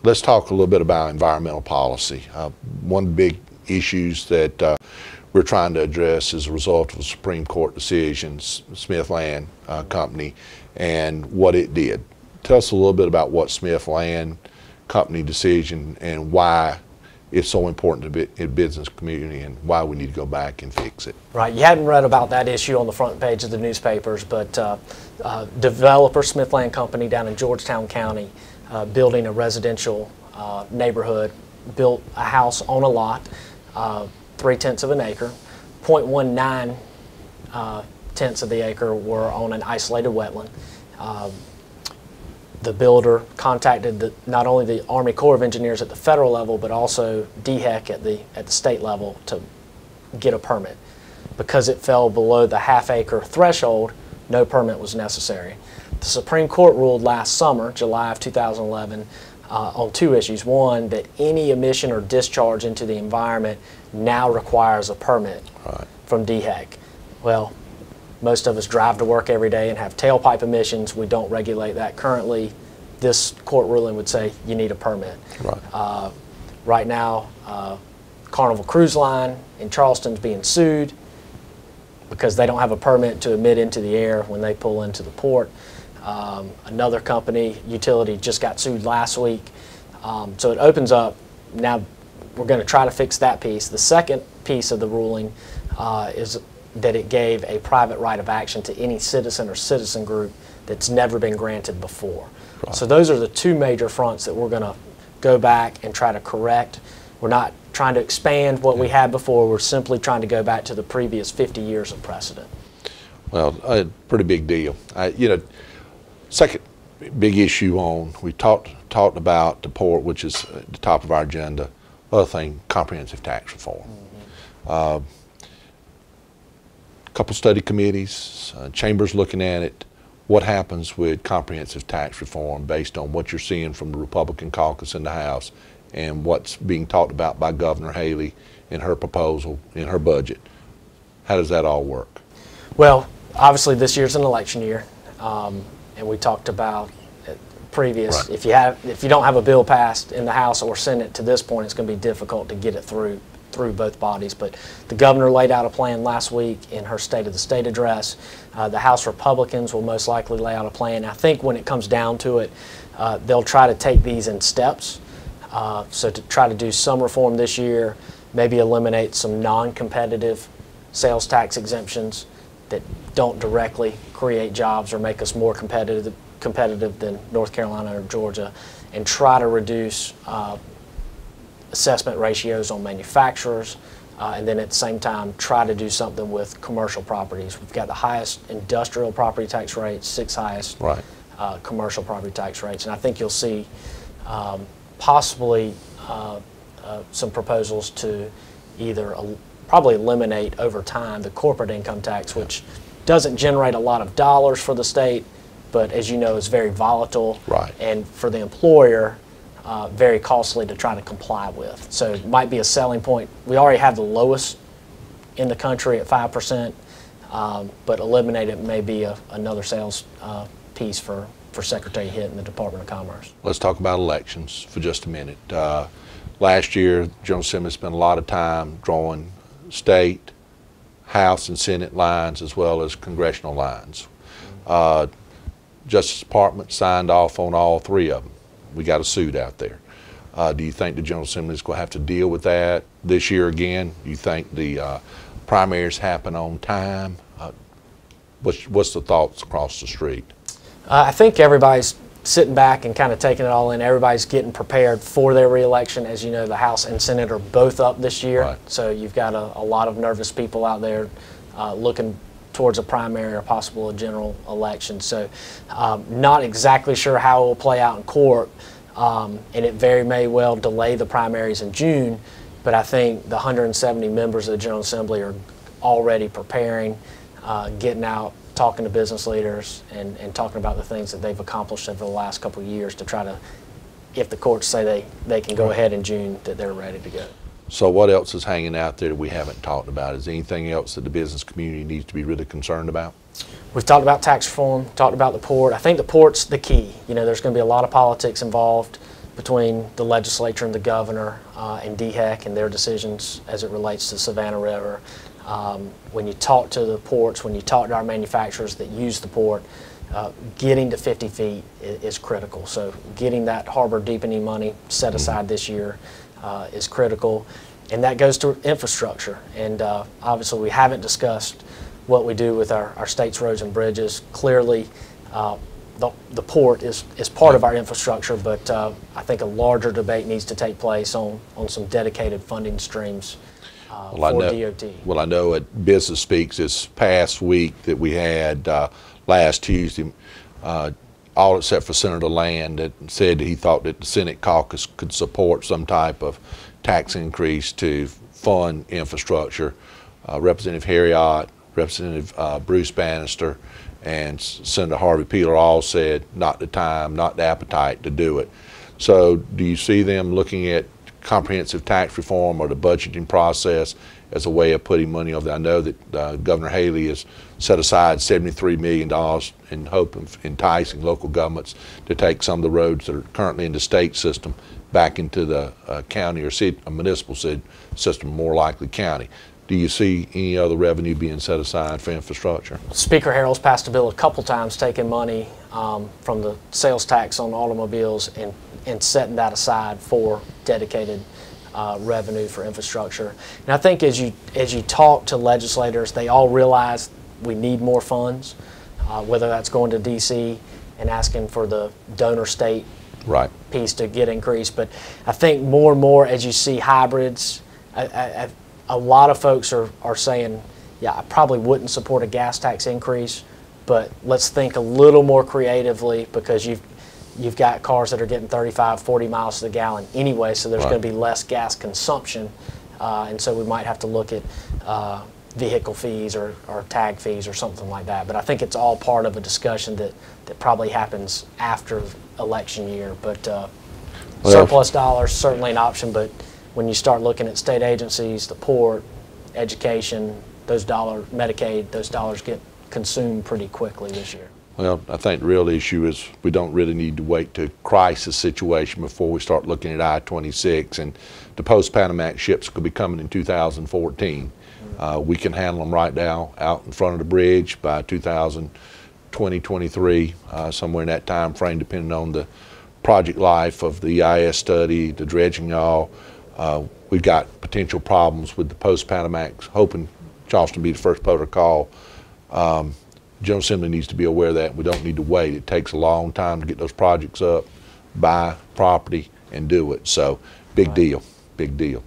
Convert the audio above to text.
let's talk a little bit about environmental policy. One of the big issues that we're trying to address as a result of a Supreme Court decision, Smith Land Company, and what it did. Tell us a little bit about what Smith Land Company decision and why it's so important to the business community and why we need to go back and fix it. Right, you hadn't read about that issue on the front page of the newspapers, but developer Smith Land Company down in Georgetown County, building a residential neighborhood, built a house on a lot, 3/10 of an acre, 0.19 tenths of the acre were on an isolated wetland. The builder contacted not only the Army Corps of Engineers at the federal level, but also DHEC at the state level to get a permit. Because it fell below the half-acre threshold, no permit was necessary. The Supreme Court ruled last summer, July of 2011, on two issues. One, that any emission or discharge into the environment now requires a permit from DHEC. Well, most of us drive to work every day and have tailpipe emissions. We don't regulate that currently. This court ruling would say you need a permit. Right now, Carnival Cruise Line in Charleston's being sued because they don't have a permit to emit into the air when they pull into the port. Another company, utility, just got sued last week. So it opens up. Now we're going to try to fix that piece. The second piece of the ruling is that it gave a private right of action to any citizen or citizen group that's never been granted before. So those are the two major fronts that we're going to go back and try to correct. We're not trying to expand what we had before. We're simply trying to go back to the previous 50 years of precedent. Well, a pretty big deal. You know, second big issue we talked about the port, which is at the top of our agenda. Other thing, comprehensive tax reform. Couple study committees, chambers looking at it. What happens with comprehensive tax reform based on what you're seeing from the Republican caucus in the House and what's being talked about by Governor Haley in her proposal, in her budget? How does that all work? Well, obviously this year's an election year, and we talked about previous. If you don't have a bill passed in the House or Senate to this point, it's going to be difficult to get it through both bodies. But the governor laid out a plan last week in her State of the State address. The House Republicans will most likely lay out a plan. I think when it comes down to it, they'll try to take these in steps. So to try to do some reform this year, maybe eliminate some non-competitive sales tax exemptions that don't directly create jobs or make us more competitive than North Carolina or Georgia, and try to reduce assessment ratios on manufacturers, and then at the same time try to do something with commercial properties. We've got the highest industrial property tax rates, sixth highest commercial property tax rates, and I think you'll see possibly some proposals to either probably eliminate over time the corporate income tax, which doesn't generate a lot of dollars for the state, but as you know is very volatile, and for the employer very costly to try to comply with. So it might be a selling point. We already have the lowest in the country at 5%, but eliminate it may be another sales piece for Secretary Hitt and the Department of Commerce. Let's talk about elections for just a minute. Last year, General Assembly spent a lot of time drawing state, House, and Senate lines as well as congressional lines. Justice Department signed off on all three of them. We got a suit out there. Do you think the General Assembly is going to have to deal with that this year again? Do you think the primaries happen on time? What's the thoughts across the street? I think everybody's sitting back and kind of taking it all in. Everybody's getting prepared for their reelection. As you know, the House and Senate are both up this year, so you've got a lot of nervous people out there looking towards a primary or possible a general election. So not exactly sure how it will play out in court, and it very may well delay the primaries in June, but I think the 170 members of the General Assembly are already preparing, getting out, talking to business leaders, and talking about the things that they've accomplished over the last couple of years to try to, if the courts say they can go ahead in June, that they're ready to go. So what else is hanging out there that we haven't talked about? Is there anything else that the business community needs to be really concerned about? We've talked about tax reform, talked about the port. I think the port's the key. You know, there's going to be a lot of politics involved between the legislature and the governor and DHEC and their decisions as it relates to Savannah River. When you talk to the ports, when you talk to our manufacturers that use the port, getting to 50 feet is critical. So getting that harbor deepening money set aside this year is critical. And that goes to infrastructure. And obviously we haven't discussed what we do with our state's roads and bridges. Clearly, the port is part of our infrastructure, but I think a larger debate needs to take place on some dedicated funding streams for DOT. Well, I know at Business Speaks this past week that we had last Tuesday, all except for Senator Land, that said he thought that the Senate caucus could support some type of tax increase to fund infrastructure. Representative Harriot, Representative Bruce Bannister, and Senator Harvey Peeler all said not the time, not the appetite to do it. So do you see them looking at comprehensive tax reform or the budgeting process as a way of putting money over there? I know that Governor Haley has set aside $73 million in hope of enticing local governments to take some of the roads that are currently in the state system back into the county or city, a municipal system, more likely county. Do you see any other revenue being set aside for infrastructure? Speaker Harrell's passed a bill a couple times taking money from the sales tax on automobiles and setting that aside for dedicated revenue for infrastructure. And I think as you talk to legislators, they all realize we need more funds, whether that's going to DC and asking for the donor state piece to get increased. But I think more and more as you see hybrids, a lot of folks are saying, yeah, I probably wouldn't support a gas tax increase, but let's think a little more creatively, because you've got cars that are getting 35, 40 miles to the gallon anyway, so there's going to be less gas consumption, and so we might have to look at vehicle fees or tag fees or something like that. But I think it's all part of a discussion that probably happens after election year. But surplus dollars, certainly an option, but when you start looking at state agencies, the port, education, those dollars, Medicaid, those dollars get consumed pretty quickly this year. Well, I think the real issue is we don't really need to wait to crisis situation before we start looking at I-26, and the post-Panamax ships could be coming in 2014. We can handle them right now out in front of the bridge by 2020, 23, somewhere in that time frame, depending on the project life of the EIS study, the dredging all. We've got potential problems with the post-Panamax, hoping Charleston be the first port of call. General Assembly needs to be aware of that. We don't need to wait. It takes a long time to get those projects up, buy property, and do it. So big deal, big deal.